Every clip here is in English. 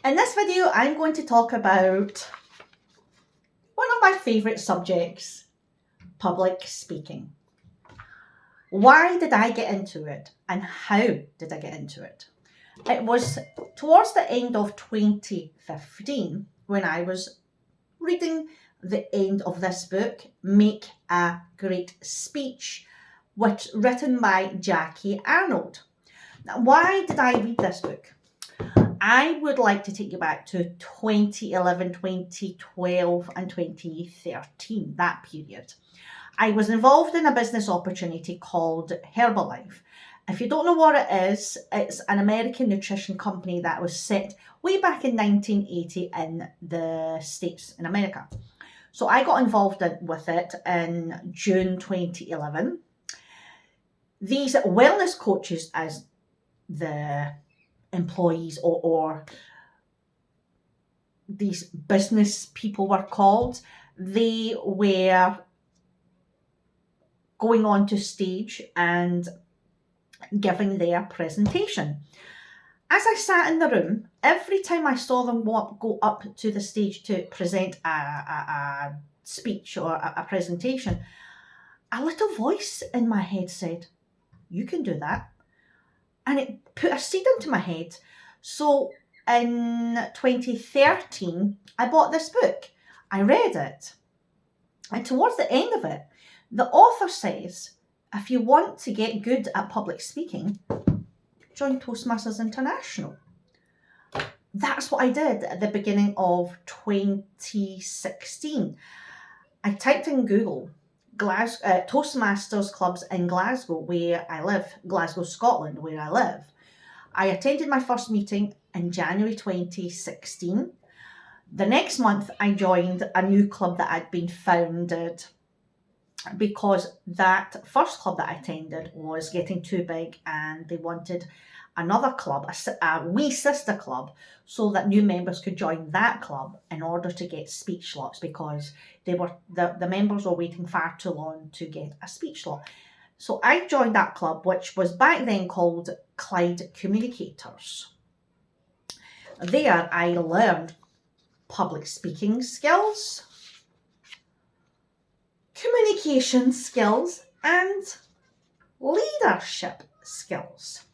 In this video, I'm going to talk about one of my favourite subjects, public speaking. Why did I get into it and how did I get into it? It was towards the end of 2015 when I was reading the end of this book, Make a Great Speech, which written by Jackie Arnold. Now, why did I read this book? I would like to take you back to 2011, 2012, and 2013, that period. I was involved in a business opportunity called Herbalife. If you don't know what it is, it's an American nutrition company that was set way back in 1980 in the States, in America. So I got involved with it in June 2011. These wellness coaches, as the employees or these business people were called, they were going on to stage and giving their presentation. As I sat in the room, every time I saw them go up to the stage to present a speech or a presentation, a little voice in my head said, "You can do that." And it put a seed into my head. So in 2013, I bought this book. I read it. And towards the end of it, the author says, if you want to get good at public speaking, join Toastmasters International. That's what I did at the beginning of 2016. I typed in Google Toastmasters clubs in Glasgow, where I live, Glasgow, Scotland, where I live. I attended my first meeting in January 2016. The next month, I joined a new club that had been founded because that first club that I attended was getting too big and they wanted another club, a wee sister club, so that new members could join that club in order to get speech slots, because the members were waiting far too long to get a speech slot. So I joined that club, which was back then called Clyde Communicators. There I learned public speaking skills, communication skills, and leadership skills.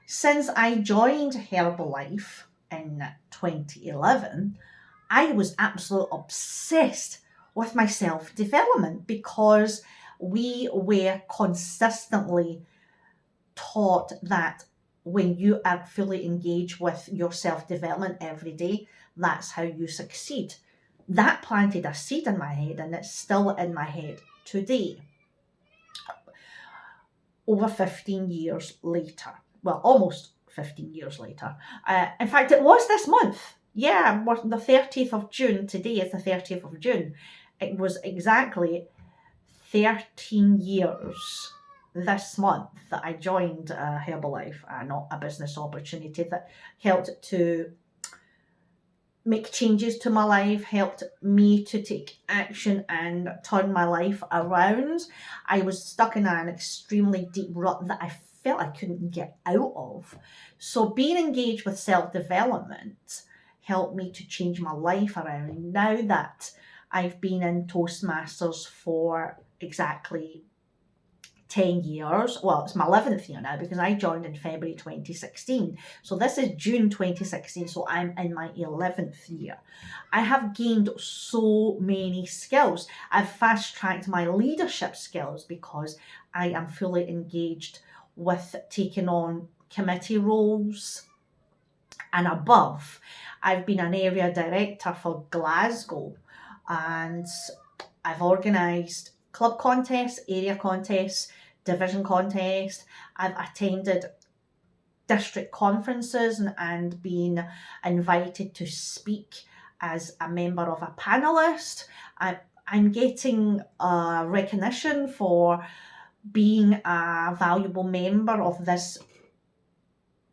Since I joined Herbalife in 2011, I was absolutely obsessed with my self-development, because we were consistently taught that when you are fully engaged with your self-development every day, that's how you succeed. That planted a seed in my head, and it's still in my head today. Over 15 years later. Well, almost 15 years later. In fact, it was this month. Yeah, the 30th of June. Today is the 30th of June. It was exactly 13 years this month that I joined Herbalife, not a business opportunity that helped to make changes to my life, helped me to take action and turn my life around. I was stuck in an extremely deep rut that I felt I couldn't get out of. So being engaged with self-development helped me to change my life around. Now that I've been in Toastmasters for exactly 10 years. Well, it's my 11th year now, because I joined in February 2016. So this is June 2016, so I'm in my 11th year. I have gained so many skills. I've fast-tracked my leadership skills because I am fully engaged with taking on committee roles and above. I've been an area director for Glasgow, and I've organised club contests, area contests, division contests. I've attended district conferences and been invited to speak as a member of a panelist. I'm getting recognition for being a valuable member of this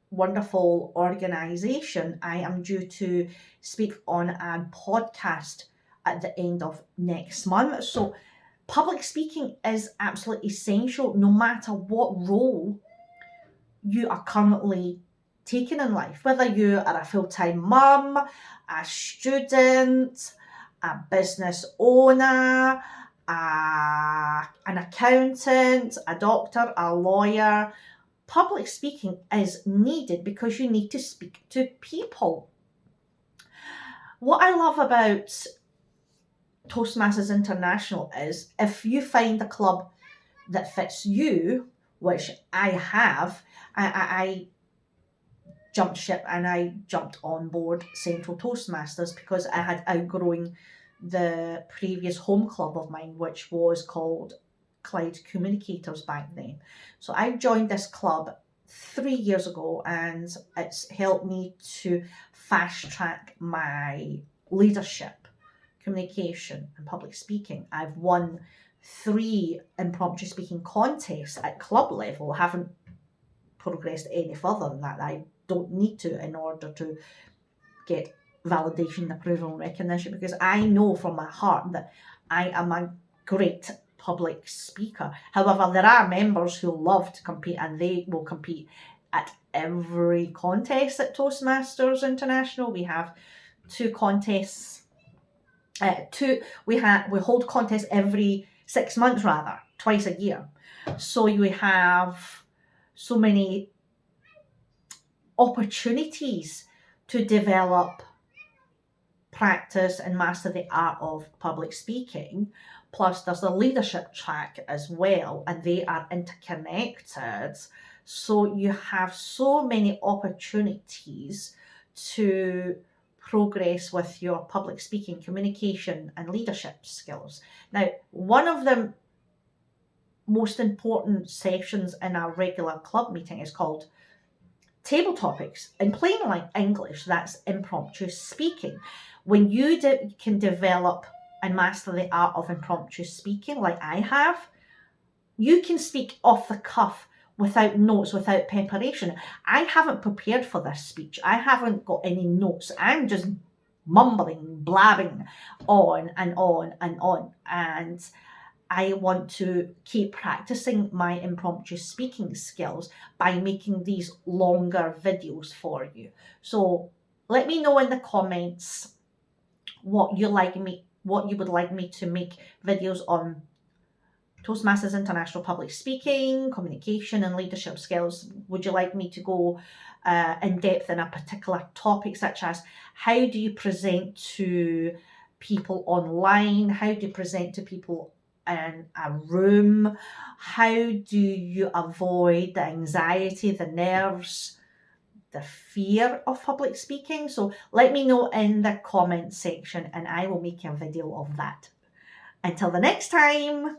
wonderful organisation. I am due to speak on a podcast at the end of next month. So public speaking is absolutely essential, no matter what role you are currently taking in life, whether you are a full-time mum, a student, a business owner, an accountant, a doctor, a lawyer. Public speaking is needed because you need to speak to people. What I love about Toastmasters International is if you find a club that fits you, which I have, I jumped ship and I jumped on board Central Toastmasters because I had outgrown the previous home club of mine, which was called Clyde Communicators back then. So I joined this club 3 years ago, and it's helped me to fast track my leadership, communication, and public speaking. I've won 3 impromptu speaking contests at club level. I haven't progressed any further than that. I don't need to in order to get validation, approval, and recognition, because I know from my heart that I am a great public speaker. However, there are members who love to compete, and they will compete at every contest at Toastmasters International. We have 2 contests. We hold contests every 6 months, rather, twice a year. So you have so many opportunities to develop, practice, and master the art of public speaking. Plus, there's the leadership track as well, and they are interconnected. So you have so many opportunities to progress with your public speaking, communication, and leadership skills. Now, one of the most important sessions in our regular club meeting is called Table Topics. In plain English, that's impromptu speaking. When you can develop and master the art of impromptu speaking, like I have, you can speak off the cuff without notes, without preparation. I haven't prepared for this speech. I haven't got any notes. I'm just mumbling, blabbing on and on and on. And I want to keep practicing my impromptu speaking skills by making these longer videos for you. So let me know in the comments what you would like me to make videos on Toastmasters International public speaking, communication, and leadership skills. Would you like me to go in depth in a particular topic, such as how do you present to people online? How do you present to people in a room? How do you avoid the anxiety, the nerves, the fear of public speaking? So let me know in the comment section and I will make a video of that. Until the next time.